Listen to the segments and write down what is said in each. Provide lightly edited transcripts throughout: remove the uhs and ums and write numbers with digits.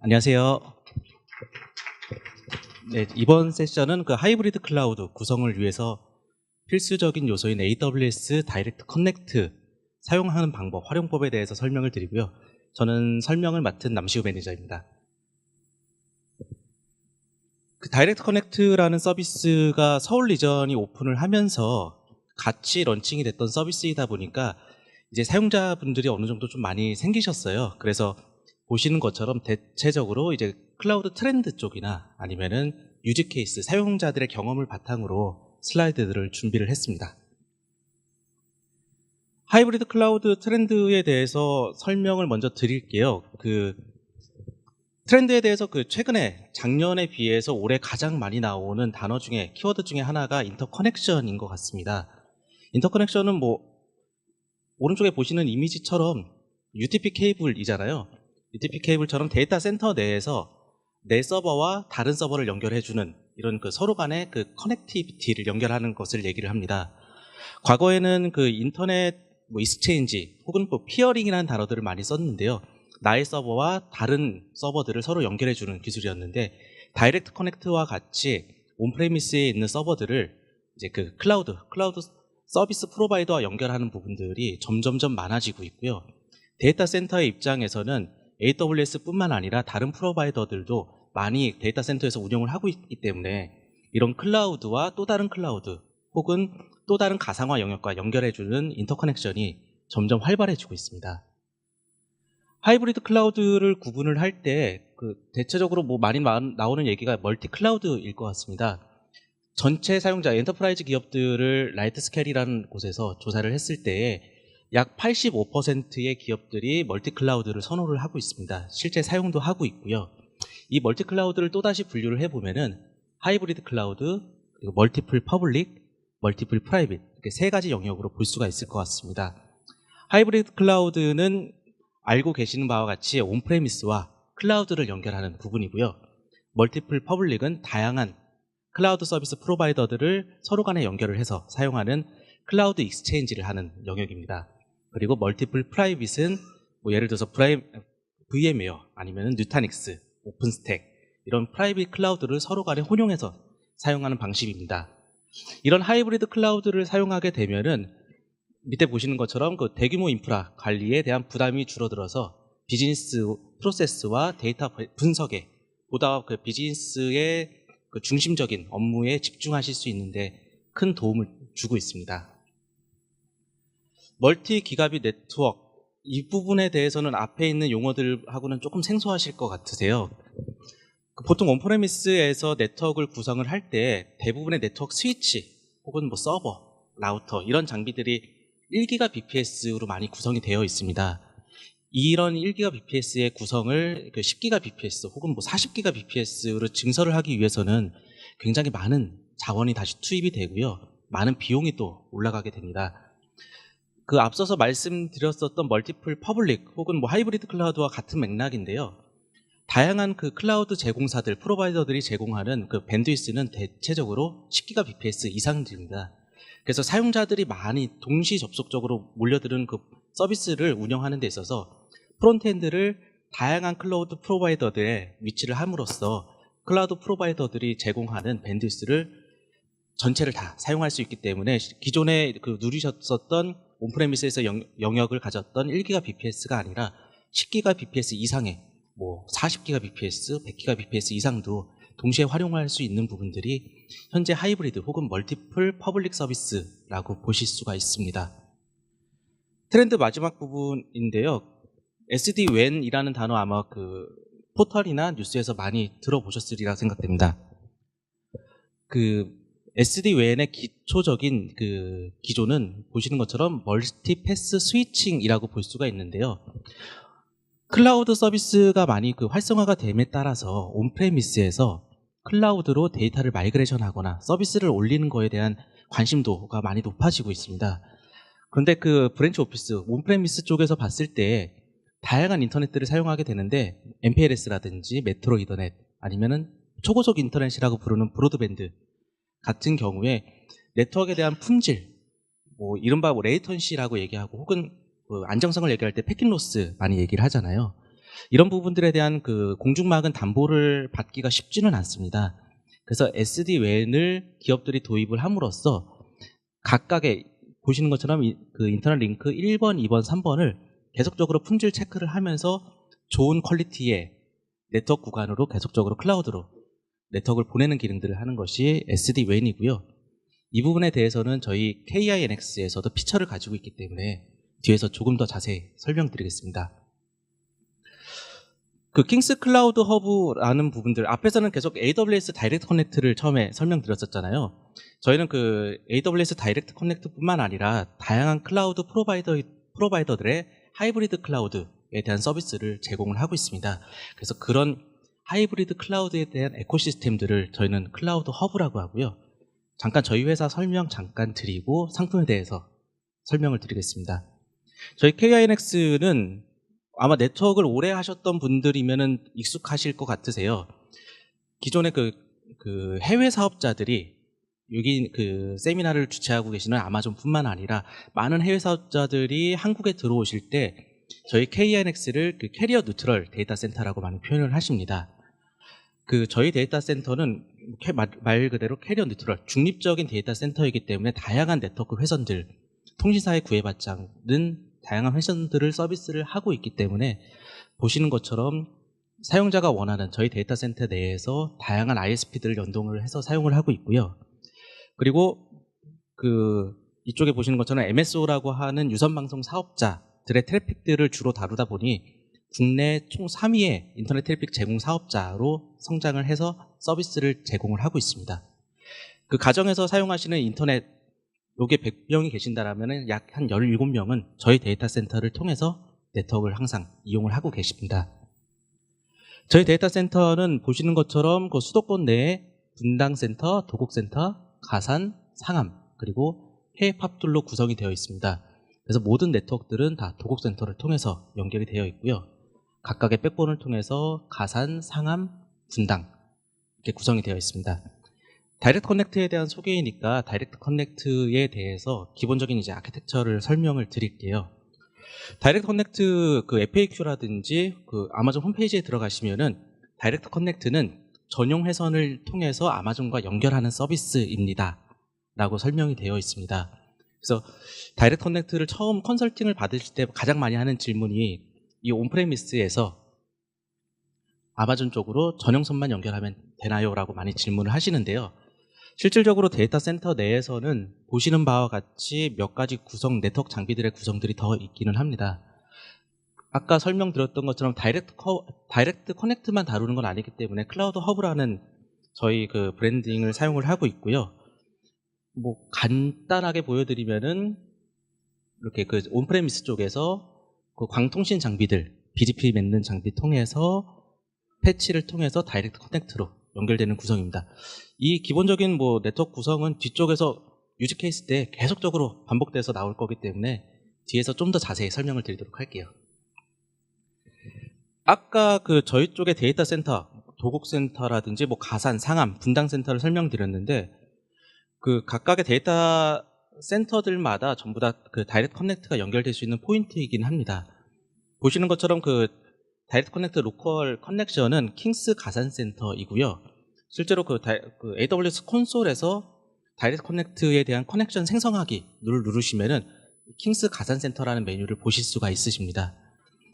안녕하세요. 네, 이번 세션은 그 하이브리드 클라우드 구성을 위해서 필수적인 요소인 AWS 다이렉트 커넥트 사용하는 방법, 활용법에 대해서 설명을 드리고요. 저는 설명을 맡은 남시우 매니저입니다. 그 다이렉트 커넥트라는 서비스가 서울 리전이 오픈을 하면서 같이 런칭이 됐던 서비스이다 보니까 이제 사용자분들이 어느 정도 좀 많이 생기셨어요. 그래서 보시는 것처럼 대체적으로 이제 클라우드 트렌드 쪽이나 아니면은 유즈 케이스, 사용자들의 경험을 바탕으로 슬라이드들을 준비를 했습니다. 하이브리드 클라우드 트렌드에 대해서 설명을 먼저 드릴게요. 그 트렌드에 대해서 최근에 작년에 비해서 올해 가장 많이 나오는 단어 중에 키워드 중에 하나가 인터커넥션인 것 같습니다. 인터커넥션은 오른쪽에 보시는 이미지처럼 UTP 케이블이잖아요. UTP 케이블처럼 데이터 센터 내에서 내 서버와 다른 서버를 연결해주는 이런 서로 간의 커넥티비티를 연결하는 것을 얘기를 합니다. 과거에는 인터넷 익스체인지 혹은 피어링이라는 단어들을 많이 썼는데요. 나의 서버와 다른 서버들을 서로 연결해주는 기술이었는데 다이렉트 커넥트와 같이 온프레미스에 있는 서버들을 이제 클라우드 서비스 프로바이더와 연결하는 부분들이 점점점 많아지고 있고요. 데이터 센터의 입장에서는 AWS뿐만 아니라 다른 프로바이더들도 많이 데이터 센터에서 운영을 하고 있기 때문에 이런 클라우드와 또 다른 클라우드 혹은 또 다른 가상화 영역과 연결해주는 인터커넥션이 점점 활발해지고 있습니다. 하이브리드 클라우드를 구분을 할 때 대체적으로 많이 나오는 얘기가 멀티 클라우드일 것 같습니다. 전체 사용자 엔터프라이즈 기업들을 라이트스케일이라는 곳에서 조사를 했을 때에 약 85%의 기업들이 멀티 클라우드를 선호를 하고 있습니다. 실제 사용도 하고 있고요. 이 멀티 클라우드를 또다시 분류를 해보면은 하이브리드 클라우드, 그리고 멀티플 퍼블릭, 멀티플 프라이빗 이렇게 세 가지 영역으로 볼 수가 있을 것 같습니다. 하이브리드 클라우드는 알고 계시는 바와 같이 온프레미스와 클라우드를 연결하는 부분이고요. 멀티플 퍼블릭은 다양한 클라우드 서비스 프로바이더들을 서로 간에 연결을 해서 사용하는 클라우드 익스체인지를 하는 영역입니다. 그리고 멀티플 프라이빗은 예를 들어서 VM웨어 아니면 뉴타닉스, 오픈스택 이런 프라이빗 클라우드를 서로 간에 혼용해서 사용하는 방식입니다. 이런 하이브리드 클라우드를 사용하게 되면은 밑에 보시는 것처럼 대규모 인프라 관리에 대한 부담이 줄어들어서 비즈니스 프로세스와 데이터 분석에 보다 비즈니스의 중심적인 업무에 집중하실 수 있는데 큰 도움을 주고 있습니다. 멀티 기가빗 네트워크 이 부분에 대해서는 앞에 있는 용어들하고는 조금 생소하실 것 같으세요. 보통 온프레미스에서 네트워크를 구성을 할 때 대부분의 네트워크 스위치 혹은 서버, 라우터 이런 장비들이 1GBps로 많이 구성이 되어 있습니다. 이런 1GBps의 구성을 10GBps 혹은 40GBps로 증설을 하기 위해서는 굉장히 많은 자원이 다시 투입이 되고요. 많은 비용이 또 올라가게 됩니다. 앞서서 말씀드렸었던 멀티플 퍼블릭 혹은 하이브리드 클라우드와 같은 맥락인데요. 다양한 클라우드 제공사들, 프로바이더들이 제공하는 밴드위스는 대체적으로 10GBps 이상입니다. 그래서 사용자들이 많이 동시 접속적으로 몰려드는 서비스를 운영하는 데 있어서 프론트엔드를 다양한 클라우드 프로바이더들의 위치를 함으로써 클라우드 프로바이더들이 제공하는 밴드위스를 전체를 다 사용할 수 있기 때문에 기존에 누리셨었던 온프레미스에서 영역을 가졌던 1GBps가 아니라 10GBps 이상의 40GBps, 100GBps 이상도 동시에 활용할 수 있는 부분들이 현재 하이브리드 혹은 멀티플 퍼블릭 서비스라고 보실 수가 있습니다. 트렌드 마지막 부분인데요. SD-WAN이라는 단어 아마 포털이나 뉴스에서 많이 들어보셨으리라 생각됩니다. SD-WAN의 기초적인 기조는 보시는 것처럼 멀티패스 스위칭이라고 볼 수가 있는데요. 클라우드 서비스가 많이 활성화가 됨에 따라서 온프레미스에서 클라우드로 데이터를 마이그레이션 하거나 서비스를 올리는 거에 대한 관심도가 많이 높아지고 있습니다. 그런데 브랜치 오피스, 온프레미스 쪽에서 봤을 때 다양한 인터넷들을 사용하게 되는데 MPLS라든지 메트로 이더넷 아니면은 초고속 인터넷이라고 부르는 브로드밴드 같은 경우에 네트워크에 대한 품질, 이른바 레이턴시라고 얘기하고 혹은 안정성을 얘기할 때 패킷 로스 많이 얘기를 하잖아요. 이런 부분들에 대한 그 공중막은 담보를 받기가 쉽지는 않습니다. 그래서 SD-WAN을 기업들이 도입을 함으로써 각각의 보시는 것처럼 그 인터넷 링크 1번, 2번, 3번을 계속적으로 품질 체크를 하면서 좋은 퀄리티의 네트워크 구간으로 계속적으로 클라우드로 네트워크를 보내는 기능들을 하는 것이 SD-WAN이고요. 이 부분에 대해서는 저희 KINX에서도 피처를 가지고 있기 때문에 뒤에서 조금 더 자세히 설명드리겠습니다. 그 킹스 클라우드 허브라는 부분들, 앞에서는 계속 AWS 다이렉트 커넥트를 처음에 설명드렸었잖아요. 저희는 그 AWS 다이렉트 커넥트뿐만 아니라 다양한 클라우드 프로바이더들의 하이브리드 클라우드에 대한 서비스를 제공을 하고 있습니다. 그래서 그런 하이브리드 클라우드에 대한 에코시스템들을 저희는 클라우드 허브라고 하고요. 잠깐 저희 회사 설명 잠깐 드리고 상품에 대해서 설명을 드리겠습니다. 저희 KINX는 아마 네트워크를 오래 하셨던 분들이면은 익숙하실 것 같으세요. 기존의 그 해외 사업자들이 여기 그 세미나를 주최하고 계시는 아마존뿐만 아니라 많은 해외 사업자들이 한국에 들어오실 때 저희 KINX를 그 캐리어 뉴트럴 데이터 센터라고 많이 표현을 하십니다. 그 저희 데이터 센터는 말 그대로 캐리어 뉴트럴 중립적인 데이터 센터이기 때문에 다양한 네트워크 회선들, 통신사에 구애받지 않는 다양한 회선들을 서비스를 하고 있기 때문에 보시는 것처럼 사용자가 원하는 저희 데이터 센터 내에서 다양한 ISP들을 연동을 해서 사용을 하고 있고요. 그리고 그 이쪽에 보시는 것처럼 MSO라고 하는 유선방송 사업자들의 트래픽들을 주로 다루다 보니 국내 총 3위의 인터넷 트래픽 제공 사업자로 성장을 해서 서비스를 제공을 하고 있습니다. 그 가정에서 사용하시는 인터넷 요게 100명이 계신다라면 약 한 17명은 저희 데이터 센터를 통해서 네트워크를 항상 이용을 하고 계십니다. 저희 데이터 센터는 보시는 것처럼 그 수도권 내에 분당센터, 도곡센터, 가산, 상암 그리고 해외팝들로 구성이 되어 있습니다. 그래서 모든 네트워크들은 다 도곡센터를 통해서 연결이 되어 있고요. 각각의 백본을 통해서 가산, 상암, 분당 이렇게 구성이 되어 있습니다. 다이렉트 커넥트에 대한 소개이니까 다이렉트 커넥트에 대해서 기본적인 이제 아키텍처를 설명을 드릴게요. 다이렉트 커넥트 그 FAQ라든지 그 아마존 홈페이지에 들어가시면은 다이렉트 커넥트는 전용 회선을 통해서 아마존과 연결하는 서비스입니다. 라고 설명이 되어 있습니다. 그래서 다이렉트 커넥트를 처음 컨설팅을 받으실 때 가장 많이 하는 질문이 이 온프레미스에서 아마존 쪽으로 전용선만 연결하면 되나요? 라고 많이 질문을 하시는데요. 실질적으로 데이터 센터 내에서는 보시는 바와 같이 몇 가지 구성, 네트워크 장비들의 구성들이 더 있기는 합니다. 아까 설명드렸던 것처럼 다이렉트 커넥트만 다루는 건 아니기 때문에 클라우드 허브라는 저희 그 브랜딩을 사용을 하고 있고요. 뭐 간단하게 보여드리면은 이렇게 그 온프레미스 쪽에서 그 광통신 장비들, BGP 맺는 장비 통해서 패치를 통해서 다이렉트 커넥트로 연결되는 구성입니다. 이 기본적인 뭐 네트워크 구성은 뒤쪽에서 유즈 케이스 때 계속적으로 반복돼서 나올 거기 때문에 뒤에서 좀 더 자세히 설명을 드리도록 할게요. 아까 그 저희 쪽의 데이터 센터, 도곡센터라든지 뭐 가산, 상암, 분당센터를 설명드렸는데 그 각각의 데이터 센터들마다 전부 다 그 다이렉트 커넥트가 연결될 수 있는 포인트이긴 합니다. 보시는 것처럼 그 다이렉트 커넥트 로컬 커넥션은 킹스 가산 센터이고요. 실제로 그 AWS 콘솔에서 다이렉트 커넥트에 대한 커넥션 생성하기 누르시면은 킹스 가산 센터라는 메뉴를 보실 수가 있으십니다.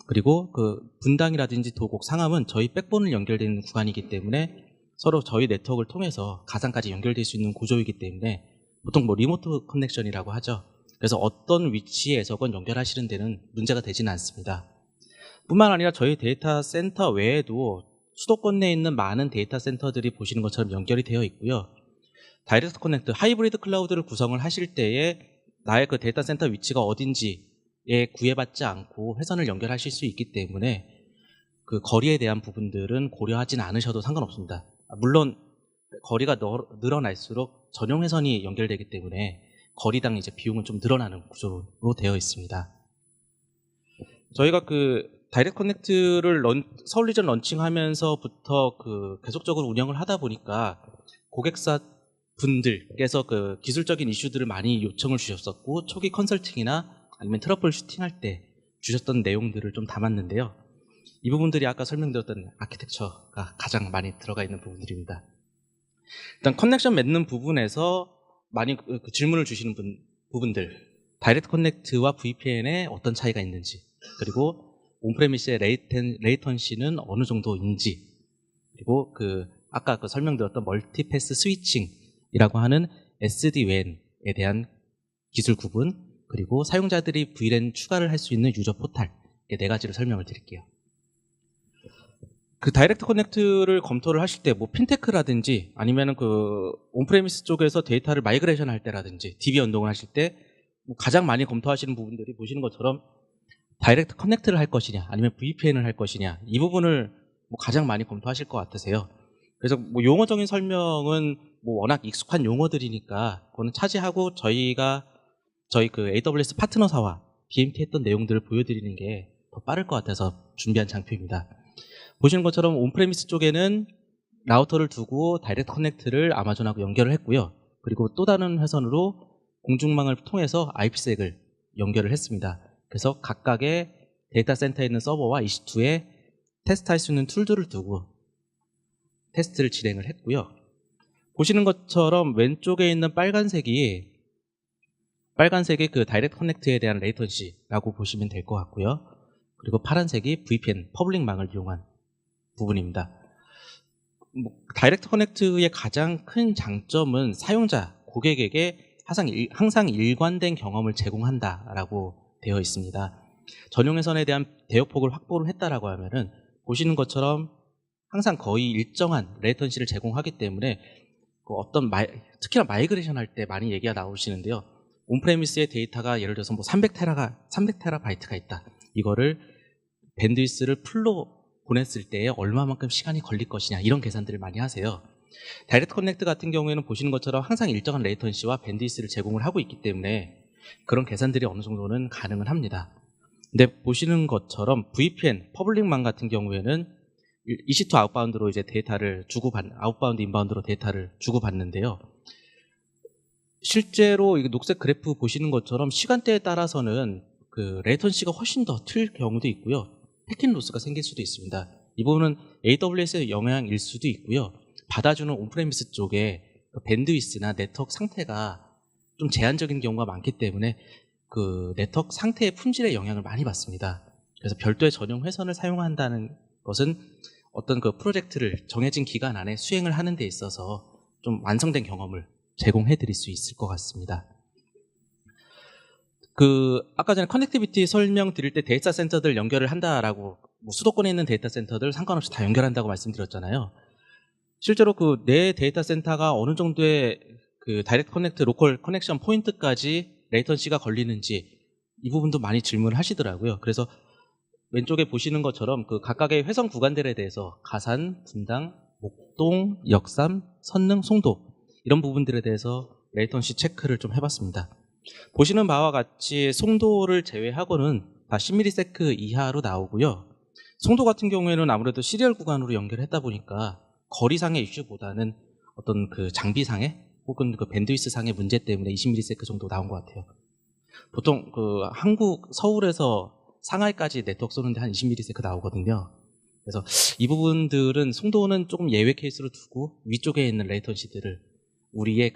그리고 그 분당이라든지 도곡, 상암은 저희 백본을 연결되는 구간이기 때문에 서로 저희 네트워크를 통해서 가산까지 연결될 수 있는 구조이기 때문에 보통 뭐 리모트 커넥션이라고 하죠. 그래서 어떤 위치에서건 연결하시는 데는 문제가 되지는 않습니다. 뿐만 아니라 저희 데이터 센터 외에도 수도권 내에 있는 많은 데이터 센터들이 보시는 것처럼 연결이 되어 있고요. 다이렉트 커넥트, 하이브리드 클라우드를 구성을 하실 때에 나의 그 데이터 센터 위치가 어딘지에 구애받지 않고 회선을 연결하실 수 있기 때문에 그 거리에 대한 부분들은 고려하지는 않으셔도 상관없습니다. 물론 거리가 늘어날수록 전용 회선이 연결되기 때문에 거리당 이제 비용은 좀 늘어나는 구조로 되어 있습니다. 저희가 그 다이렉트 커넥트를 서울 리전 런칭하면서부터 그 계속적으로 운영을 하다 보니까 고객사 분들께서 그 기술적인 이슈들을 많이 요청을 주셨었고 초기 컨설팅이나 아니면 트러블 슈팅할 때 주셨던 내용들을 좀 담았는데요. 이 부분들이 아까 설명드렸던 아키텍처가 가장 많이 들어가 있는 부분들입니다. 일단 커넥션 맺는 부분에서 많이 그 질문을 주시는 부분들, 다이렉트 커넥트와 VPN에 어떤 차이가 있는지, 그리고 온프레미스의 레이턴시는 어느 정도인지, 그리고 아까 설명드렸던 멀티패스 스위칭이라고 하는 SD-WAN에 대한 기술 구분, 그리고 사용자들이 VLAN 추가를 할 수 있는 유저 포탈, 이 네 가지를 설명을 드릴게요. 그 다이렉트 커넥트를 검토를 하실 때 뭐 핀테크라든지 아니면은 온프레미스 쪽에서 데이터를 마이그레이션 할 때라든지 DB 연동을 하실 때 뭐 가장 많이 검토하시는 부분들이 보시는 것처럼 다이렉트 커넥트를 할 것이냐 아니면 VPN을 할 것이냐, 이 부분을 뭐 가장 많이 검토하실 것 같으세요. 그래서 뭐 용어적인 설명은 뭐 워낙 익숙한 용어들이니까 그거는 차지하고 저희 AWS 파트너사와 BMT 했던 내용들을 보여드리는 게 더 빠를 것 같아서 준비한 장표입니다. 보시는 것처럼 온프레미스 쪽에는 라우터를 두고 다이렉트 커넥트를 아마존하고 연결을 했고요. 그리고 또 다른 회선으로 공중망을 통해서 IPsek을 연결을 했습니다. 그래서 각각의 데이터 센터에 있는 서버와 EC2에 테스트할 수 있는 툴들을 두고 테스트를 진행을 했고요. 보시는 것처럼 왼쪽에 있는 빨간색이 그 다이렉트 커넥트에 대한 레이턴시라고 보시면 될 것 같고요. 그리고 파란색이 VPN, 퍼블릭망을 이용한 부분입니다. 다이렉트 커넥트의 가장 큰 장점은 사용자, 고객에게 항상 일관된 경험을 제공한다라고 되어 있습니다. 전용 회선에 대한 대역폭을 확보를 했다라고 하면은 보시는 것처럼 항상 거의 일정한 레이턴시를 제공하기 때문에 특히나 마이그레이션 할 때 많이 얘기가 나오시는데요. 온프레미스의 데이터가 예를 들어서 뭐 300테라바이트가 있다. 이거를 밴드위스를 풀로 보냈을 때에 얼마만큼 시간이 걸릴 것이냐, 이런 계산들을 많이 하세요. 다이렉트 커넥트 같은 경우에는 보시는 것처럼 항상 일정한 레이턴시와 밴드위스를 제공을 하고 있기 때문에 그런 계산들이 어느 정도는 가능은 합니다. 근데 보시는 것처럼 VPN, 퍼블릭망 같은 경우에는 EC2 아웃바운드로 이제 아웃바운드 인바운드로 데이터를 주고받는데요. 실제로 이 녹색 그래프 보시는 것처럼 시간대에 따라서는 레이턴시가 훨씬 더 틀 경우도 있고요. 패킷 로스가 생길 수도 있습니다. 이 부분은 AWS의 영향일 수도 있고요. 받아주는 온프레미스 쪽에 밴드위스나 네트워크 상태가 좀 제한적인 경우가 많기 때문에 네트워크 상태의 품질에 영향을 많이 받습니다. 그래서 별도의 전용 회선을 사용한다는 것은 어떤 프로젝트를 정해진 기간 안에 수행을 하는 데 있어서 좀 완성된 경험을 제공해 드릴 수 있을 것 같습니다. 아까 전에 커넥티비티 설명 드릴 때 데이터 센터들 연결을 한다라고, 뭐 수도권에 있는 데이터 센터들 상관없이 다 연결한다고 말씀드렸잖아요. 실제로 내 데이터 센터가 어느 정도의 다이렉트 커넥트 로컬 커넥션 포인트까지 레이턴시가 걸리는지, 이 부분도 많이 질문을 하시더라고요. 그래서 왼쪽에 보시는 것처럼 각각의 회선 구간들에 대해서 가산, 분당, 목동, 역삼, 선릉, 송도, 이런 부분들에 대해서 레이턴시 체크를 좀 해봤습니다. 보시는 바와 같이 송도를 제외하고는 다 10ms 이하로 나오고요. 송도 같은 경우에는 아무래도 시리얼 구간으로 연결했다 보니까 거리상의 이슈보다는 어떤 장비상의 혹은 밴드위스상의 문제 때문에 20ms 정도 나온 것 같아요. 보통 서울에서 상하이까지 네트워크 쏘는데 한 20ms 나오거든요. 그래서 이 부분들은 송도는 조금 예외 케이스로 두고 위쪽에 있는 레이턴시들을 우리의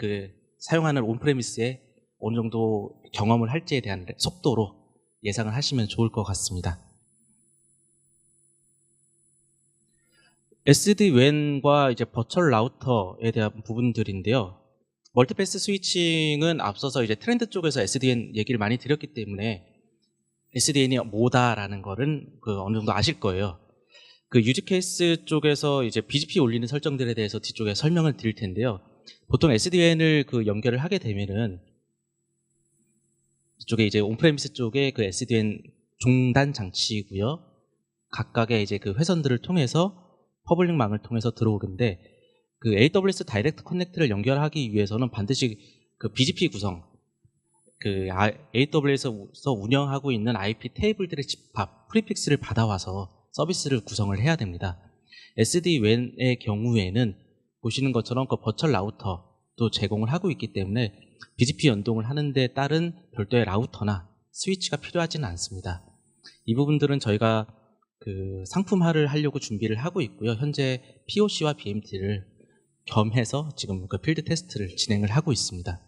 사용하는 온프레미스에 어느 정도 경험을 할지에 대한 속도로 예상을 하시면 좋을 것 같습니다. SD-WAN과 이제 버추얼 라우터에 대한 부분들인데요. 멀티패스 스위칭은 앞서서 이제 트렌드 쪽에서 SD-WAN 얘기를 많이 드렸기 때문에 SD-WAN이 뭐다라는 거는 어느 정도 아실 거예요. 유지 케이스 쪽에서 이제 BGP 올리는 설정들에 대해서 뒤쪽에 설명을 드릴 텐데요. 보통 SD-WAN을 연결을 하게 되면은 이쪽에 이제 온프레미스 쪽에 SD-WAN 종단 장치이고요. 각각의 이제 회선들을 통해서 퍼블릭망을 통해서 들어오는데 AWS 다이렉트 커넥트를 연결하기 위해서는 반드시 BGP 구성, AWS에서 운영하고 있는 IP 테이블들의 집합, 프리픽스를 받아와서 서비스를 구성을 해야 됩니다. SD-WAN의 경우에는 보시는 것처럼 버추얼 라우터도 제공을 하고 있기 때문에 BGP 연동을 하는 데 따른 별도의 라우터나 스위치가 필요하지는 않습니다. 이 부분들은 저희가 그 상품화를 하려고 준비를 하고 있고요. 현재 POC와 BMT를 겸해서 지금 그 필드 테스트를 진행을 하고 있습니다.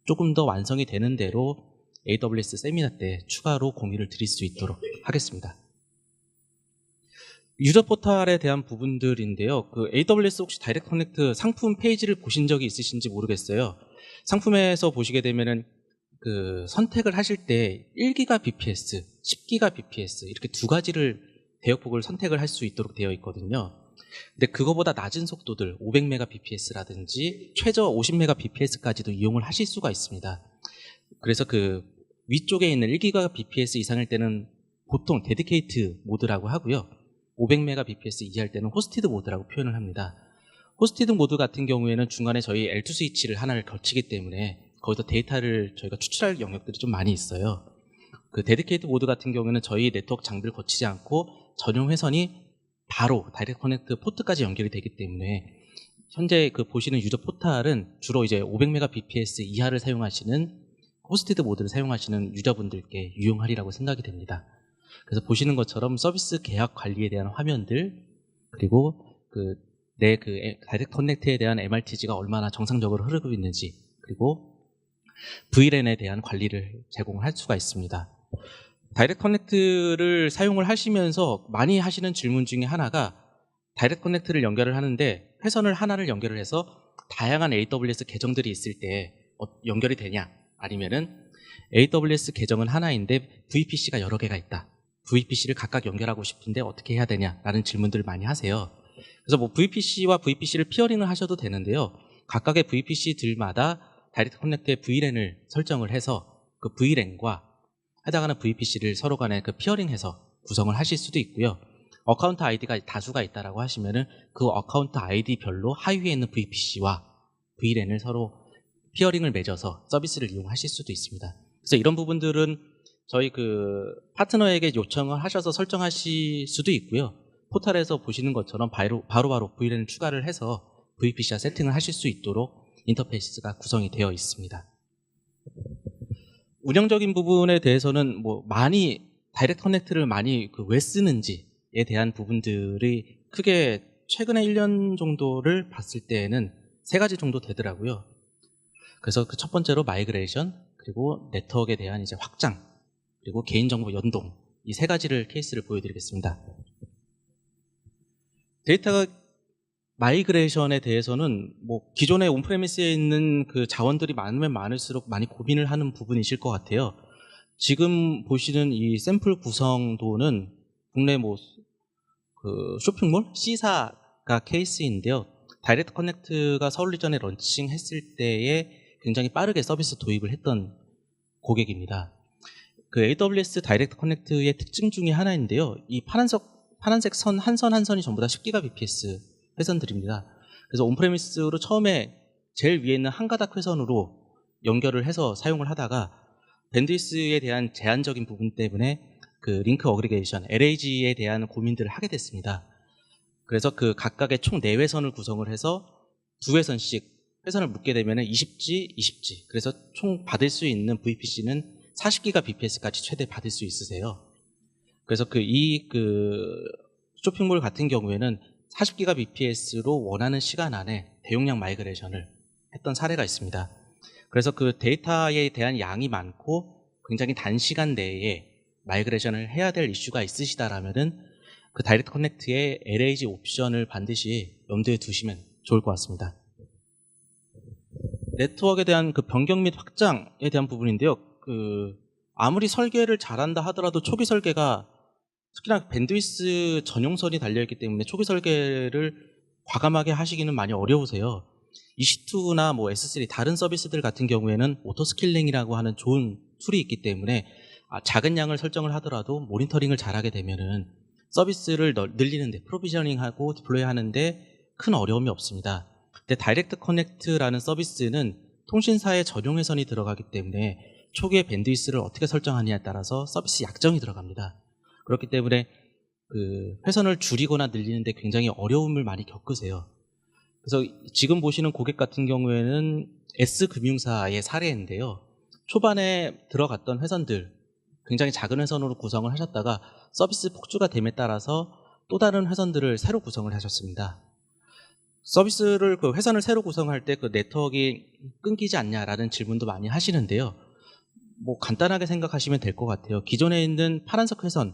조금 더 완성이 되는 대로 AWS 세미나 때 추가로 공유를 드릴 수 있도록 하겠습니다. 유저 포탈에 대한 부분들인데요. 그 AWS 혹시 다이렉트 커넥트 상품 페이지를 보신 적이 있으신지 모르겠어요. 상품에서 보시게 되면은 그 선택을 하실 때 1GBps, 10GBps 이렇게 두 가지를 대역폭을 선택을 할 수 있도록 되어 있거든요. 근데 그거보다 낮은 속도들 500Mbps라든지 최저 50Mbps까지도 이용을 하실 수가 있습니다. 그래서 그 위쪽에 있는 1GBps 이상일 때는 보통 데디케이트 모드라고 하고요. 500Mbps 이하일 때는 호스티드 모드라고 표현을 합니다. 호스티드 모드 같은 경우에는 중간에 저희 L2 스위치를 하나를 걸치기 때문에 거기서 데이터를 저희가 추출할 영역들이 좀 많이 있어요. 그 데디케이트 모드 같은 경우에는 저희 네트워크 장비를 거치지 않고 전용 회선이 바로 다이렉트 커넥트 포트까지 연결이 되기 때문에 현재 그 보시는 유저 포탈은 주로 이제 500Mbps 이하를 사용하시는 호스티드 모드를 사용하시는 유저분들께 유용하리라고 생각이 됩니다. 그래서 보시는 것처럼 서비스 계약 관리에 대한 화면들, 그리고 내 다이렉트 커넥트에 대한 MRTG가 얼마나 정상적으로 흐르고 있는지, 그리고 VLAN에 대한 관리를 제공을 할 수가 있습니다. 다이렉트 커넥트를 사용을 하시면서 많이 하시는 질문 중에 하나가 다이렉트 커넥트를 연결을 하는데 회선을 하나를 연결을 해서 다양한 AWS 계정들이 있을 때 연결이 되냐, 아니면은 AWS 계정은 하나인데 VPC가 여러 개가 있다. VPC를 각각 연결하고 싶은데 어떻게 해야 되냐라는 질문들을 많이 하세요. 그래서 뭐 VPC와 VPC를 피어링을 하셔도 되는데요. 각각의 VPC들마다 다이렉트 커넥트의 VLAN을 설정을 해서 그 VLAN과 해당하는 VPC를 서로 간에 그 피어링해서 구성을 하실 수도 있고요. 어카운트 아이디가 다수가 있다라고 하시면은 그 어카운트 아이디별로 하위에 있는 VPC와 VLAN을 서로 피어링을 맺어서 서비스를 이용하실 수도 있습니다. 그래서 이런 부분들은 저희 그 파트너에게 요청을 하셔서 설정하실 수도 있고요. 포털에서 보시는 것처럼 바로바로 VLAN을 추가를 해서 VPC와 세팅을 하실 수 있도록 인터페이스가 구성이 되어 있습니다. 운영적인 부분에 대해서는 뭐 많이 다이렉트 커넥트를 많이 왜 쓰는지에 대한 부분들이 크게 최근에 1년 정도를 봤을 때에는 3가지 정도 되더라고요. 그래서 그 첫 번째로 마이그레이션, 그리고 네트워크에 대한 이제 확장, 그리고 개인정보 연동, 이 3가지를 케이스를 보여드리겠습니다. 데이터가 마이그레이션에 대해서는 뭐 기존의 온프레미스에 있는 그 자원들이 많으면 많을수록 많이 고민을 하는 부분이실 것 같아요. 지금 보시는 이 샘플 구성도는 국내 뭐 그 쇼핑몰 C사가 케이스인데요. 다이렉트 커넥트가 서울 이전에 런칭했을 때에 굉장히 빠르게 서비스 도입을 했던 고객입니다. 그 AWS 다이렉트 커넥트의 특징 중에 하나인데요. 이 파란색 선 한 선 한 선이 전부 다 10GBps 회선들입니다. 그래서 온프레미스로 처음에 제일 위에 있는 한 가닥 회선으로 연결을 해서 사용을 하다가 밴드위스에 대한 제한적인 부분 때문에 그 링크 어그리게이션, LAG에 대한 고민들을 하게 됐습니다. 그래서 그 각각의 총 4회선을 구성을 해서 2회선씩 회선을 묶게 되면 20G, 20G. 그래서 총 받을 수 있는 VPC는 40GBps까지 최대 받을 수 있으세요. 그래서 그 쇼핑몰 같은 경우에는 40GBps로 원하는 시간 안에 대용량 마이그레이션을 했던 사례가 있습니다. 그래서 그 데이터에 대한 양이 많고 굉장히 단시간 내에 마이그레이션을 해야 될 이슈가 있으시다라면은 그 다이렉트 커넥트의 LAG 옵션을 반드시 염두에 두시면 좋을 것 같습니다. 네트워크에 대한 그 변경 및 확장에 대한 부분인데요. 아무리 설계를 잘한다 하더라도 초기 설계가 특히나 밴드위스 전용선이 달려있기 때문에 초기 설계를 과감하게 하시기는 많이 어려우세요. EC2나 뭐 S3 다른 서비스들 같은 경우에는 오토스킬링이라고 하는 좋은 툴이 있기 때문에 작은 양을 설정을 하더라도 모니터링을 잘하게 되면은 서비스를 늘리는데 프로비저닝하고 디플로이하는데 큰 어려움이 없습니다. 근데 다이렉트 커넥트라는 서비스는 통신사의 전용 회선이 들어가기 때문에 초기에 밴드위스를 어떻게 설정하느냐에 따라서 서비스 약정이 들어갑니다. 그렇기 때문에 그 회선을 줄이거나 늘리는데 굉장히 어려움을 많이 겪으세요. 그래서 지금 보시는 고객 같은 경우에는 S금융사의 사례인데요. 초반에 들어갔던 회선들 굉장히 작은 회선으로 구성을 하셨다가 서비스 폭주가 됨에 따라서 또 다른 회선들을 새로 구성을 하셨습니다. 서비스를 그 회선을 새로 구성할 때 그 네트워크가 끊기지 않냐라는 질문도 많이 하시는데요. 뭐 간단하게 생각하시면 될 것 같아요. 기존에 있는 파란색 회선에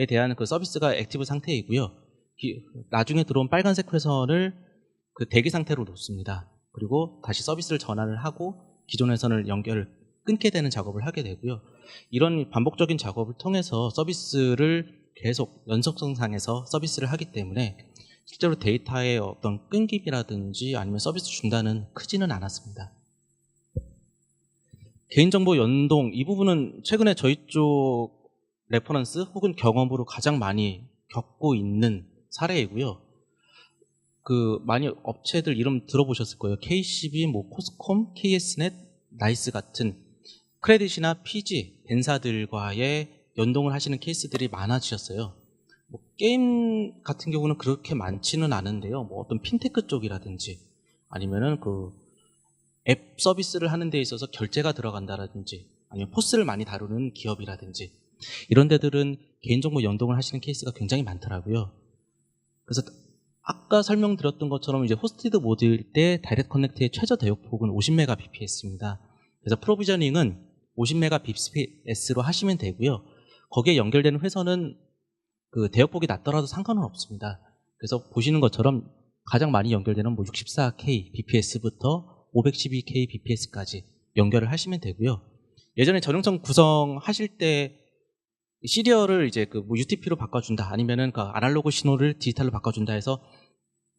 대한 그 서비스가 액티브 상태이고요. 나중에 들어온 빨간색 회선을 그 대기 상태로 놓습니다. 그리고 다시 서비스를 전환을 하고 기존 회선을 연결을 끊게 되는 작업을 하게 되고요. 이런 반복적인 작업을 통해서 서비스를 계속 연속성상에서 서비스를 하기 때문에 실제로 데이터의 어떤 끊김이라든지 아니면 서비스 중단은 크지는 않았습니다. 개인정보 연동 이 부분은 최근에 저희 쪽 레퍼런스 혹은 경험으로 가장 많이 겪고 있는 사례이고요. 그 많이 업체들 이름 들어보셨을 거예요. KCB, 뭐 코스콤, KS넷, 나이스 같은 크레딧이나 PG, 벤사들과의 연동을 하시는 케이스들이 많아지셨어요. 뭐 게임 같은 경우는 그렇게 많지는 않은데요. 뭐 어떤 핀테크 쪽이라든지 아니면은 그 앱 서비스를 하는 데 있어서 결제가 들어간다라든지 아니면 포스를 많이 다루는 기업이라든지 이런 데들은 개인정보 연동을 하시는 케이스가 굉장히 많더라고요. 그래서 아까 설명드렸던 것처럼 이제 호스티드 모드일 때 다이렉트 커넥트의 최저 대역폭은 50Mbps입니다. 그래서 프로비저닝은 50Mbps로 하시면 되고요. 거기에 연결되는 회선은 그 대역폭이 낮더라도 상관은 없습니다. 그래서 보시는 것처럼 가장 많이 연결되는 뭐 64K bps부터 512K bps까지 연결을 하시면 되고요. 예전에 전용선 구성하실 때 시리얼을 이제 그 뭐 UTP로 바꿔준다 아니면은 그 아날로그 신호를 디지털로 바꿔준다 해서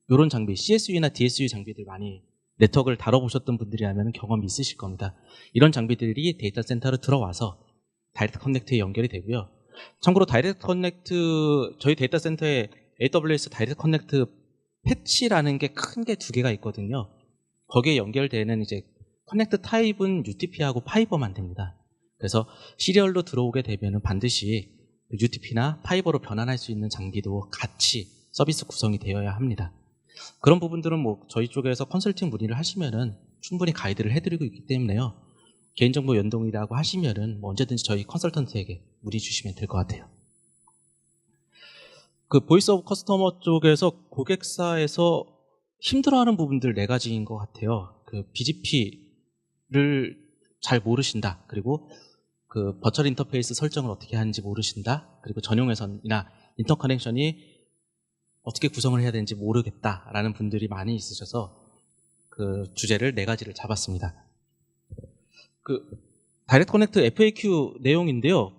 이런 장비 CSU나 DSU 장비들 많이 네트워크를 다뤄보셨던 분들이라면 경험이 있으실 겁니다. 이런 장비들이 데이터 센터로 들어와서 다이렉트 커넥트에 연결이 되고요. 참고로 다이렉트 커넥트 저희 데이터 센터에 AWS 다이렉트 커넥트 패치라는 게 큰 게 두 개가 있거든요. 거기에 연결되는 이제 커넥트 타입은 UTP하고 파이버만 됩니다. 그래서 시리얼로 들어오게 되면 반드시 UTP나 파이버로 변환할 수 있는 장비도 같이 서비스 구성이 되어야 합니다. 그런 부분들은 뭐 저희 쪽에서 컨설팅 문의를 하시면은 충분히 가이드를 해드리고 있기 때문에요. 개인정보 연동이라고 하시면은 뭐 언제든지 저희 컨설턴트에게 문의 주시면 될 것 같아요. 그 보이스 오브 커스터머 쪽에서 고객사에서 힘들어하는 부분들 4가지인 것 같아요. 그 BGP를 잘 모르신다. 그리고 그 버추얼 인터페이스 설정을 어떻게 하는지 모르신다. 그리고 전용 회선이나 인터커넥션이 어떻게 구성을 해야 되는지 모르겠다라는 분들이 많이 있으셔서 그 주제를 4가지를 잡았습니다. 그 다이렉트 커넥트 FAQ 내용인데요.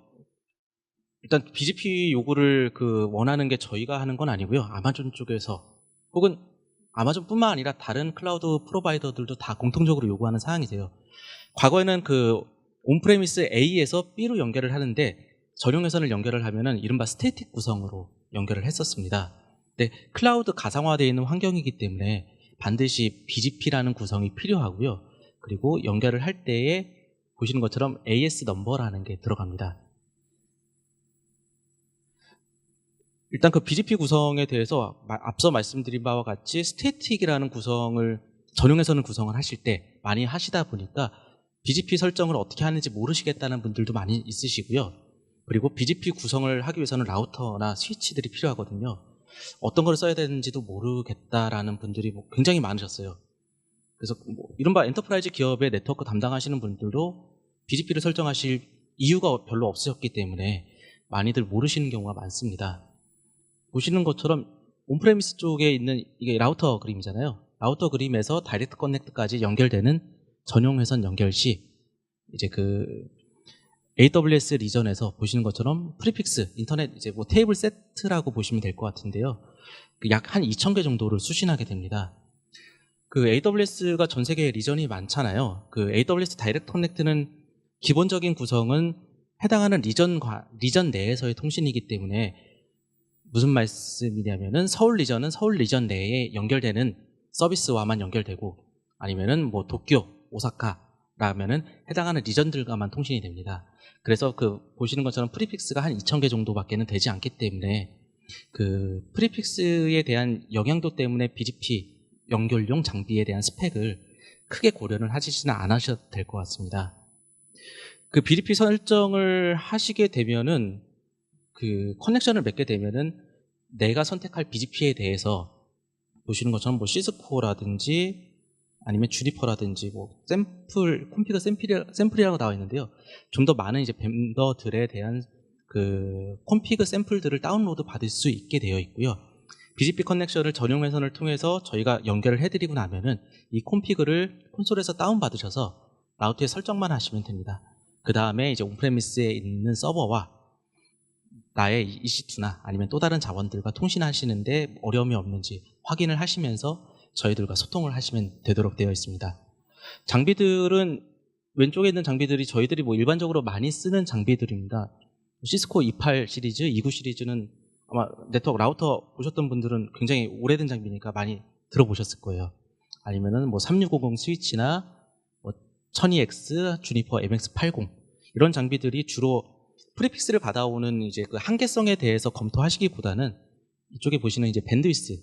일단 BGP 요구를 그 원하는 게 저희가 하는 건 아니고요. 아마존 쪽에서 혹은 아마존뿐만 아니라 다른 클라우드 프로바이더들도 다 공통적으로 요구하는 사항이세요. 과거에는 그 온프레미스 A에서 B로 연결을 하는데 전용 회선을 연결을 하면은 이른바 스태틱 구성으로 연결을 했었습니다. 근데 클라우드 가상화되어 있는 환경이기 때문에 반드시 BGP라는 구성이 필요하고요. 그리고 연결을 할 때에 보시는 것처럼 AS 넘버라는 게 들어갑니다. 일단 그 BGP 구성에 대해서 앞서 말씀드린 바와 같이 스태틱이라는 구성을 전용에서는 구성을 하실 때 많이 하시다 보니까 BGP 설정을 어떻게 하는지 모르시겠다는 분들도 많이 있으시고요. 그리고 BGP 구성을 하기 위해서는 라우터나 스위치들이 필요하거든요. 어떤 걸 써야 되는지도 모르겠다라는 분들이 굉장히 많으셨어요. 그래서 뭐 이른바 엔터프라이즈 기업의 네트워크 담당하시는 분들도 BGP를 설정하실 이유가 별로 없으셨기 때문에 많이들 모르시는 경우가 많습니다. 보시는 것처럼 온프레미스 쪽에 있는 이게 라우터 그림이잖아요. 라우터 그림에서 다이렉트 커넥트까지 연결되는 전용 회선 연결 시 이제 그 AWS 리전에서 보시는 것처럼 프리픽스 인터넷 이제 뭐 테이블 세트라고 보시면 될 것 같은데요. 약 한 2,000개 정도를 수신하게 됩니다. 그 AWS가 전 세계에 리전이 많잖아요. 그 AWS 다이렉트 커넥트는 기본적인 구성은 해당하는 리전 내에서의 통신이기 때문에 무슨 말씀이냐면은 서울 리전은 서울 리전 내에 연결되는 서비스와만 연결되고 아니면은 뭐 도쿄, 오사카라면은 해당하는 리전들과만 통신이 됩니다. 그래서 그 보시는 것처럼 프리픽스가 한 2,000개 정도밖에는 되지 않기 때문에 그 프리픽스에 대한 영향도 때문에 BGP 연결용 장비에 대한 스펙을 크게 고려는 하시지는 않으셔도 될 것 같습니다. 그 BDP 설정을 하시게 되면은 그 커넥션을 맺게 되면은 내가 선택할 BGP에 대해서 보시는 것처럼 뭐 시스코라든지 아니면 주니퍼라든지 뭐 샘플 콤피그 샘플이라고 나와 있는데요. 좀 더 많은 이제 벤더들에 대한 그 콤피그 샘플들을 다운로드 받을 수 있게 되어 있고요. BGP 커넥션을 전용 회선을 통해서 저희가 연결을 해드리고 나면은 이 콤피그를 콘솔에서 다운받으셔서 라우터에 설정만 하시면 됩니다. 그 다음에 이제 온프레미스에 있는 서버와 나의 EC2나 아니면 또 다른 자원들과 통신하시는데 어려움이 없는지 확인을 하시면서 저희들과 소통을 하시면 되도록 되어 있습니다. 장비들은 왼쪽에 있는 장비들이 저희들이 뭐 일반적으로 많이 쓰는 장비들입니다. 시스코 28 시리즈, 29 시리즈는 아마 네트워크 라우터 보셨던 분들은 굉장히 오래된 장비니까 많이 들어보셨을 거예요. 아니면은 뭐 3650 스위치나 뭐 1002X, 주니퍼 MX80 이런 장비들이 주로 프리픽스를 받아오는 이제 그 한계성에 대해서 검토하시기보다는 이쪽에 보시는 이제 밴드위스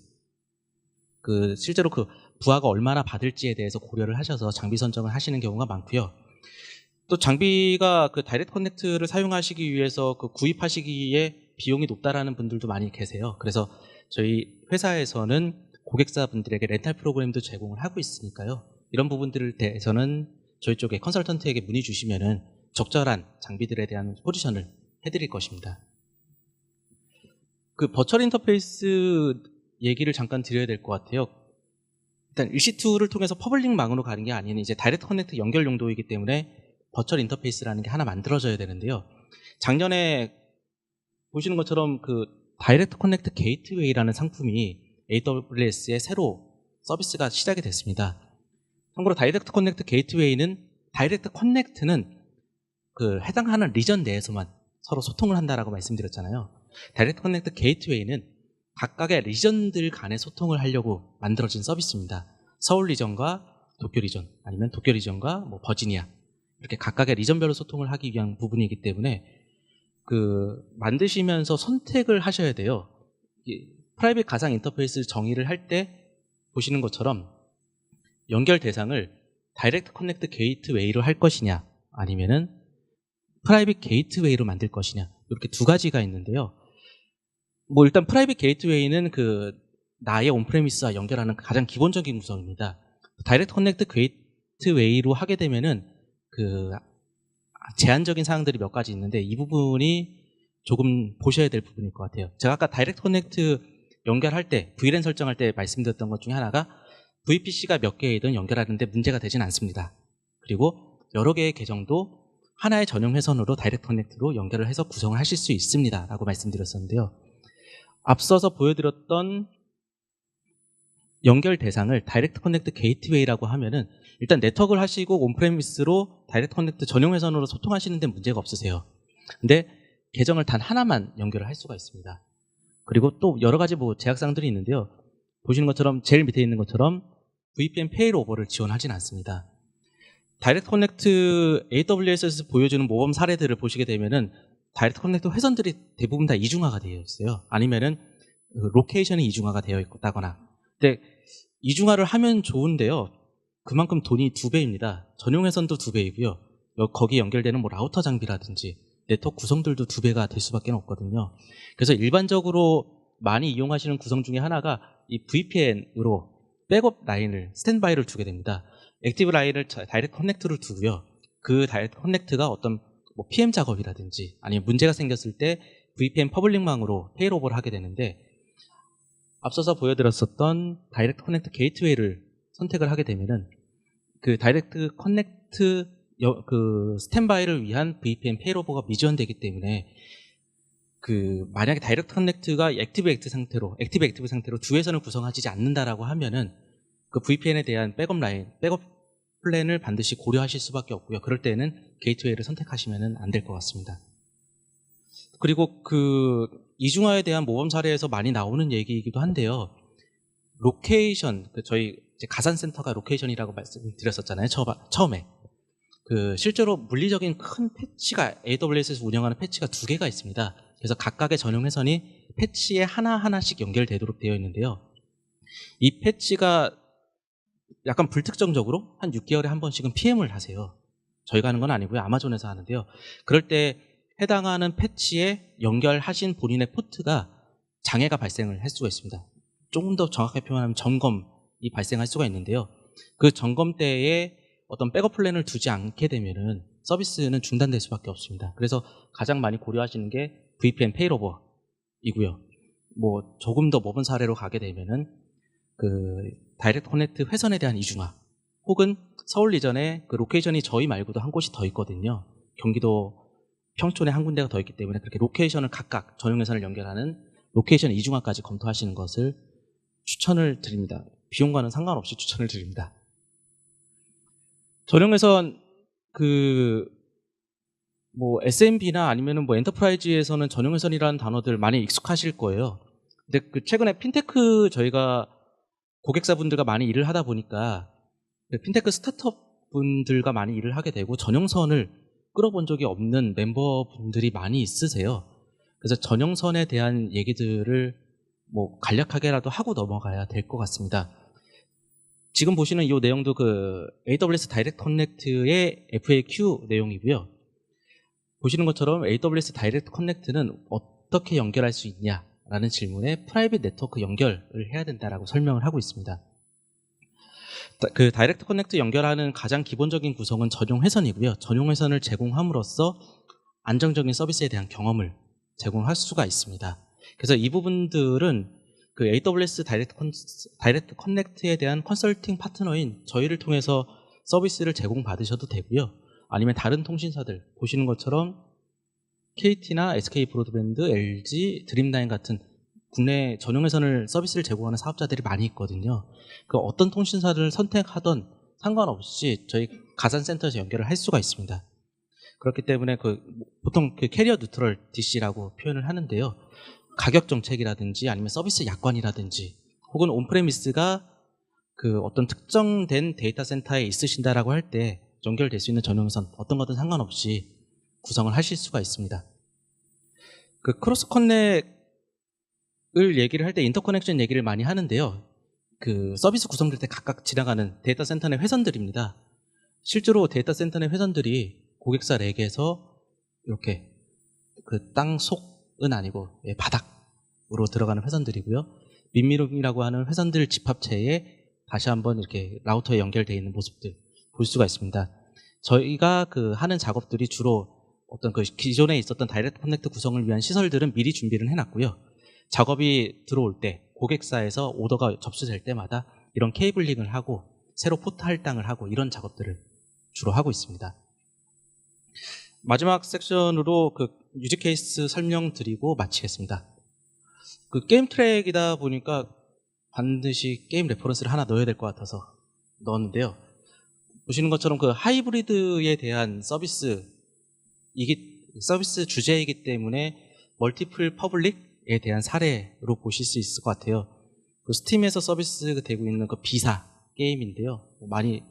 그 실제로 그 부하가 얼마나 받을지에 대해서 고려를 하셔서 장비 선정을 하시는 경우가 많고요. 또 장비가 그 다이렉트 커넥트를 사용하시기 위해서 그 구입하시기에 비용이 높다라는 분들도 많이 계세요. 그래서 저희 회사에서는 고객사분들에게 렌탈 프로그램도 제공을 하고 있으니까요. 이런 부분들에 대해서는 저희 쪽에 컨설턴트에게 문의 주시면은 적절한 장비들에 대한 포지션을 해드릴 것입니다. 그 버추얼 인터페이스 얘기를 잠깐 드려야 될 것 같아요. 일단 EC2를 통해서 퍼블릭망으로 가는 게 아닌 이제 다이렉트 커넥트 연결 용도이기 때문에 버추얼 인터페이스라는 게 하나 만들어져야 되는데요. 작년에 보시는 것처럼 그 다이렉트 커넥트 게이트웨이라는 상품이 AWS에 새로 서비스가 시작이 됐습니다. 참고로 다이렉트 커넥트 게이트웨이는 다이렉트 커넥트는 그 해당하는 리전 내에서만 서로 소통을 한다라고 말씀드렸잖아요. 다이렉트 커넥트 게이트웨이는 각각의 리전들 간의 소통을 하려고 만들어진 서비스입니다. 서울 리전과 도쿄 리전 아니면 도쿄 리전과 뭐 버지니아 이렇게 각각의 리전별로 소통을 하기 위한 부분이기 때문에 그 만드시면서 선택을 하셔야 돼요. 프라이빗 가상 인터페이스 정의를 할 때 보시는 것처럼 연결 대상을 다이렉트 커넥트 게이트웨이로 할 것이냐 아니면은 프라이빗 게이트웨이로 만들 것이냐 이렇게 두 가지가 있는데요. 뭐 일단 프라이빗 게이트웨이는 그 나의 온프레미스와 연결하는 가장 기본적인 구성입니다. 다이렉트 커넥트 게이트웨이로 하게 되면은 그 제한적인 사항들이 몇 가지 있는데 이 부분이 조금 보셔야 될 부분일 것 같아요. 제가 아까 다이렉트 커넥트 연결할 때 VLAN 설정할 때 말씀드렸던 것 중에 하나가 VPC가 몇 개이든 연결하는데 문제가 되진 않습니다. 그리고 여러 개의 계정도 하나의 전용 회선으로 다이렉트 커넥트로 연결을 해서 구성을 하실 수 있습니다 라고 말씀드렸었는데요. 앞서서 보여드렸던 연결 대상을 다이렉트 커넥트 게이트웨이라고 하면은 일단 네트워크를 하시고 온프레미스로 다이렉트 커넥트 전용 회선으로 소통하시는 데 문제가 없으세요. 근데 계정을 단 하나만 연결을 할 수가 있습니다. 그리고 또 여러 가지 뭐 제약사항들이 있는데요. 보시는 것처럼 제일 밑에 있는 것처럼 VPN 페일오버를 지원하진 않습니다. 다이렉트 커넥트 AWS에서 보여주는 모범 사례들을 보시게 되면은 다이렉트 커넥트 회선들이 대부분 다 이중화가 되어 있어요. 아니면은 로케이션이 이중화가 되어 있다거나. 근데 이중화를 하면 좋은데요. 그만큼 돈이 2배입니다. 전용 회선도 2배이고요. 거기 연결되는 뭐 라우터 장비라든지 네트워크 구성들도 2배가 될 수밖에 없거든요. 그래서 일반적으로 많이 이용하시는 구성 중에 하나가 이 VPN으로 백업 라인을 스탠바이를 두게 됩니다. 액티브 라인을 다이렉트 커넥트를 두고요. 그 다이렉트 커넥트가 어떤 뭐 PM 작업이라든지 아니면 문제가 생겼을 때 VPN 퍼블릭망으로 페일오버를 하게 되는데 앞서서 보여드렸었던 다이렉트 커넥트 게이트웨이를 선택을 하게 되면은 그 다이렉트 커넥트 그 스탠바이를 위한 VPN 페일오버가 미지원되기 때문에 그 만약에 다이렉트 커넥트가 액티브 액티브 상태로 두 회선을 구성하지 않는다라고 하면은 그 VPN에 대한 백업 라인, 백업 플랜을 반드시 고려하실 수밖에 없고요. 그럴 때는 게이트웨이를 선택하시면 안 될 것 같습니다. 그리고 그 이중화에 대한 모범 사례에서 많이 나오는 얘기이기도 한데요. 로케이션, 저희 이제 가산센터가 로케이션이라고 말씀드렸었잖아요. 처음에. 그 실제로 물리적인 큰 패치가 AWS에서 운영하는 패치가 2개가 있습니다. 그래서 각각의 전용 회선이 패치에 하나하나씩 연결되도록 되어 있는데요. 이 패치가 약간 불특정적으로 한 6개월에 한 번씩은 PM을 하세요. 저희가 하는 건 아니고요. 아마존에서 하는데요. 그럴 때 해당하는 패치에 연결하신 본인의 포트가 장애가 발생을 할 수가 있습니다. 조금 더 정확하게 표현하면 점검이 발생할 수가 있는데요. 그 점검 때에 어떤 백업 플랜을 두지 않게 되면은 서비스는 중단될 수밖에 없습니다. 그래서 가장 많이 고려하시는 게 VPN 페일오버이고요. 뭐 조금 더 먼 사례로 가게 되면은 그 다이렉트 커넥트 회선에 대한 이중화, 혹은 서울 이전에 그 로케이션이 저희 말고도 한 곳이 더 있거든요. 경기도 평촌에 한 군데가 더 있기 때문에 그렇게 로케이션을 각각 전용 회선을 연결하는 로케이션 이중화까지 검토하시는 것을 추천을 드립니다. 비용과는 상관없이 추천을 드립니다. 전용 회선 뭐 SMB나 아니면은 뭐 엔터프라이즈에서는 전용 회선이라는 단어들 많이 익숙하실 거예요. 근데 그 최근에 핀테크 저희가 고객사분들과 많이 일을 하다 보니까 핀테크 스타트업 분들과 많이 일을 하게 되고 전용선을 끌어본 적이 없는 멤버분들이 많이 있으세요. 그래서 전용선에 대한 얘기들을 뭐 간략하게라도 하고 넘어가야 될 것 같습니다. 지금 보시는 이 내용도 그 AWS 다이렉트 커넥트의 FAQ 내용이고요. 보시는 것처럼 AWS 다이렉트 커넥트는 어떻게 연결할 수 있냐라는 질문에 프라이빗 네트워크 연결을 해야 된다라고 설명을 하고 있습니다. 그 다이렉트 커넥트 연결하는 가장 기본적인 구성은 전용 회선이고요. 전용 회선을 제공함으로써 안정적인 서비스에 대한 경험을 제공할 수가 있습니다. 그래서 이 부분들은 그 AWS 다이렉트 커넥트에 대한 컨설팅 파트너인 저희를 통해서 서비스를 제공받으셔도 되고요. 아니면 다른 통신사들 보시는 것처럼 KT나 SK 브로드밴드, LG, 드림라인 같은 국내 전용 회선을 서비스를 제공하는 사업자들이 많이 있거든요. 그 어떤 통신사를 선택하던 상관없이 저희 가산센터에서 연결을 할 수가 있습니다. 그렇기 때문에 보통 캐리어 뉴트럴 DC라고 표현을 하는데요. 가격 정책이라든지 아니면 서비스 약관이라든지 혹은 온프레미스가 그 어떤 특정된 데이터 센터에 있으신다라고 할 때 연결될 수 있는 전용선 어떤 것든 상관없이 구성을 하실 수가 있습니다. 그 크로스 커넥을 얘기를 할 때 인터커넥션 얘기를 많이 하는데요. 그 서비스 구성될 때 각각 지나가는 데이터 센터 내 회선들입니다. 실제로 데이터 센터 내 회선들이 고객사 렉에서 이렇게 그 땅 속은 아니고 바닥으로 들어가는 회선들이고요. 민미룸이라고 하는 회선들 집합체에 다시 한번 이렇게 라우터에 연결되어 있는 모습들 볼 수가 있습니다. 저희가 그 하는 작업들이 주로 어떤 그 기존에 있었던 다이렉트 커넥트 구성을 위한 시설들은 미리 준비를 해놨고요. 작업이 들어올 때 고객사에서 오더가 접수될 때마다 이런 케이블링을 하고 새로 포트 할당을 하고 이런 작업들을 주로 하고 있습니다. 마지막 섹션으로 그 유지 케이스 설명드리고 마치겠습니다. 그 게임 트랙이다 보니까 반드시 게임 레퍼런스를 하나 넣어야 될 것 같아서 넣었는데요. 보시는 것처럼 그 하이브리드에 대한 서비스 주제이기 때문에 멀티플 퍼블릭에 대한 사례로 보실 수 있을 것 같아요. 그 스팀에서 서비스 되고 있는 그 비사 게임인데요. 많이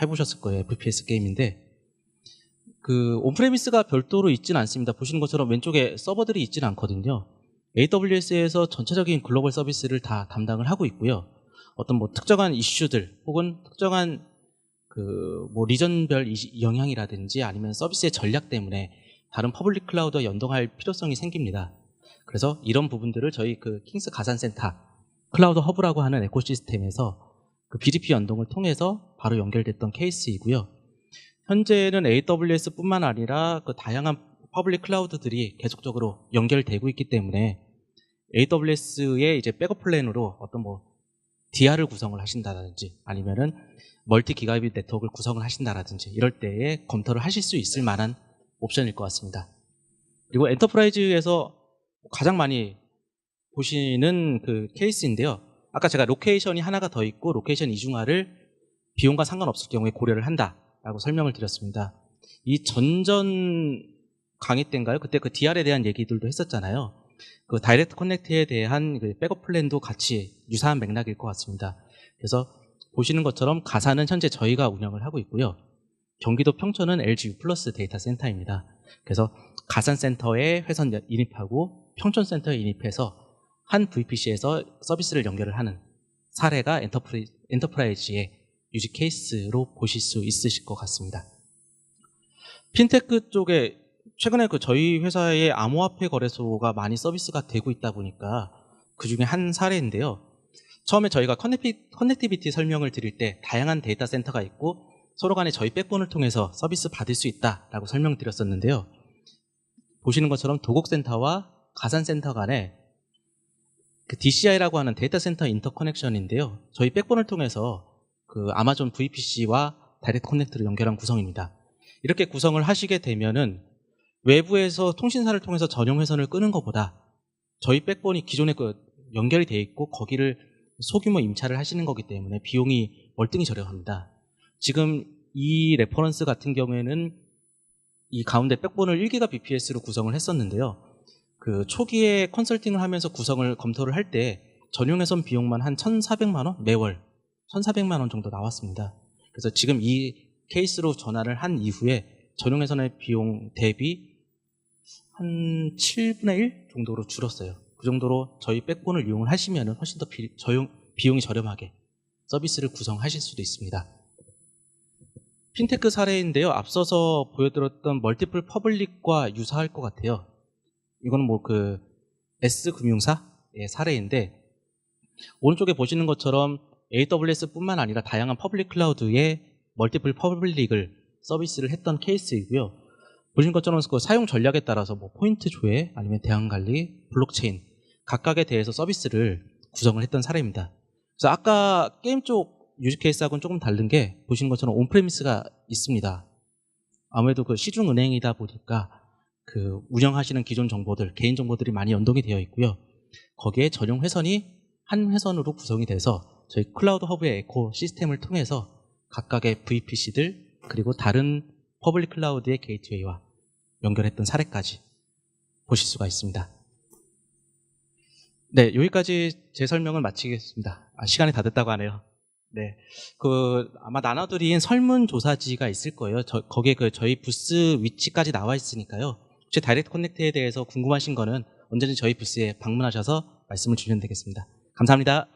해보셨을 거예요. FPS 게임인데 그 온프레미스가 별도로 있지는 않습니다. 보시는 것처럼 왼쪽에 서버들이 있지는 않거든요. AWS에서 전체적인 글로벌 서비스를 다 담당을 하고 있고요. 어떤 뭐 특정한 이슈들 혹은 특정한 그 뭐 리전별 영향이라든지 아니면 서비스의 전략 때문에 다른 퍼블릭 클라우드와 연동할 필요성이 생깁니다. 그래서 이런 부분들을 저희 그 킹스 가산센터 클라우드 허브라고 하는 에코시스템에서 그 BDP 연동을 통해서 바로 연결됐던 케이스이고요. 현재는 AWS뿐만 아니라 그 다양한 퍼블릭 클라우드들이 계속적으로 연결되고 있기 때문에 AWS의 이제 백업 플랜으로 어떤 뭐 DR을 구성을 하신다든지 아니면은 멀티 기가빗 네트워크를 구성을 하신다든지 이럴 때에 검토를 하실 수 있을 만한 옵션일 것 같습니다. 그리고 엔터프라이즈에서 가장 많이 보시는 그 케이스인데요. 아까 제가 로케이션이 하나가 더 있고 로케이션 이중화를 비용과 상관없을 경우에 고려를 한다라고 설명을 드렸습니다. 이 전전 강의 때인가요? 그때 그 DR에 대한 얘기들도 했었잖아요. 그 다이렉트 커넥트에 대한 그 백업 플랜도 같이 유사한 맥락일 것 같습니다. 그래서 보시는 것처럼 가사는 현재 저희가 운영을 하고 있고요. 경기도 평촌은 LG U 플러스 데이터 센터입니다. 그래서 가산 센터에 회선 인입하고 평촌 센터에 인입해서 한 VPC에서 서비스를 연결을 하는 사례가 엔터프라이즈의 유지 케이스로 보실 수 있으실 것 같습니다. 핀테크 쪽에 최근에 그 저희 회사의 암호화폐 거래소가 많이 서비스가 되고 있다 보니까 그 중에 한 사례인데요. 처음에 저희가 커넥티비티 설명을 드릴 때 다양한 데이터 센터가 있고 서로 간에 저희 백본을 통해서 서비스 받을 수 있다라고 설명드렸었는데요. 보시는 것처럼 도곡센터와 가산센터 간에 그 DCI라고 하는 데이터 센터 인터커넥션인데요. 저희 백본을 통해서 그 아마존 VPC와 다이렉트 커넥트를 연결한 구성입니다. 이렇게 구성을 하시게 되면은 외부에서 통신사를 통해서 전용 회선을 끄는 것보다 저희 백본이 기존에 그 연결이 되어 있고 거기를 소규모 임차를 하시는 거기 때문에 비용이 월등히 저렴합니다. 지금 이 레퍼런스 같은 경우에는 이 가운데 백본을 1GBps로 구성을 했었는데요. 그 초기에 컨설팅을 하면서 구성을 검토를 할 때 전용 회선 비용만 한 1,400만 원 매월 1,400만 원 정도 나왔습니다. 그래서 지금 이 케이스로 전환을 한 이후에 전용 회선의 비용 대비 한 7분의 1 정도로 줄었어요. 그 정도로 저희 백본을 이용을 하시면 훨씬 더 비용이 저렴하게 서비스를 구성하실 수도 있습니다. 핀테크 사례인데요. 앞서서 보여드렸던 멀티플 퍼블릭과 유사할 것 같아요. 이거는 뭐 그 S금융사의 사례인데 오른쪽에 보시는 것처럼 AWS뿐만 아니라 다양한 퍼블릭 클라우드에 멀티플 퍼블릭을 서비스를 했던 케이스이고요. 보신 것처럼 그 사용 전략에 따라서 뭐 포인트 조회 아니면 대항 관리, 블록체인 각각에 대해서 서비스를 구성을 했던 사례입니다. 그래서 아까 게임 쪽 유즈 케이스하고는 조금 다른 게 보시는 것처럼 온프레미스가 있습니다. 아무래도 그 시중은행이다 보니까 그 운영하시는 기존 정보들, 개인 정보들이 많이 연동이 되어 있고요. 거기에 전용 회선이 한 회선으로 구성이 돼서 저희 클라우드 허브의 에코 시스템을 통해서 각각의 VPC들 그리고 다른 퍼블릭 클라우드의 게이트웨이와 연결했던 사례까지 보실 수가 있습니다. 네, 여기까지 제 설명을 마치겠습니다. 시간이 다 됐다고 하네요. 네, 그 아마 나눠드린 설문조사지가 있을 거예요. 거기에 그 저희 부스 위치까지 나와 있으니까요. 혹시 다이렉트 커넥트에 대해서 궁금하신 거는 언제든지 저희 부스에 방문하셔서 말씀을 주시면 되겠습니다. 감사합니다.